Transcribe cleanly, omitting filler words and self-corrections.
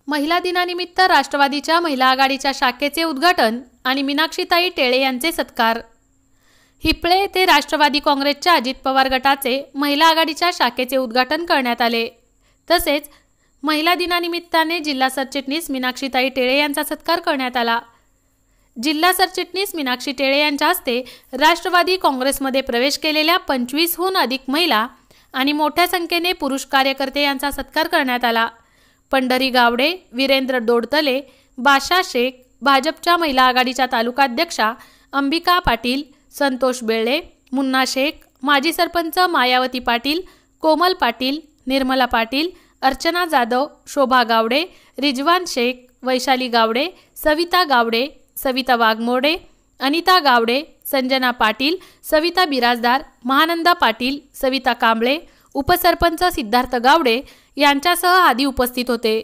महिला दिनानिमित्त राष्ट्रवादीच्या महिला आघाडीच्या शाखेचे उद्घाटन आणि मीनाक्षीताई टेळे यांचे सत्कार। हिपळे येथे राष्ट्रवादी काँग्रेसच्या अजित पवार गटाचे महिला आघाडीच्या शाखेचे उद्घाटन करण्यात आले। तसेच महिला दिनानिमित्ताने जिल्हा सरचिटणीस मीनाक्षीताई टेळे यांचा सत्कार करण्यात आला। जिल्हा सरचिटणीस मीनाक्षी टेळे यांच्या हस्ते राष्ट्रवादी काँग्रेसमध्ये प्रवेश केलेल्या 25हून अधिक महिला आणि मोठ्या संख्येने पुरुष कार्यकर्ते यांचा सत्कार करण्यात आला। पंढरी गावडे, वीरेंद्र दोडतले, बाशा शेख, भाजपच्या महिला आघाडीच्या तालुकाध्यक्षा अंबिका पाटील, संतोष बेळे, मुन्ना शेख, माजी सरपंच मायावती पाटील, कोमल पाटील, निर्मला पाटील, अर्चना जाधव, शोभा गावडे, रिजवान शेख, वैशाली गावडे, सविता गावडे, सविता वाघमोडे, अनिता गावडे, संजना पाटील, सविता बिराजदार, महानंदा पाटील, सविता कांबळे, उपसरपंच सिद्धार्थ गावडे यांच्यासह आदी उपस्थित होते।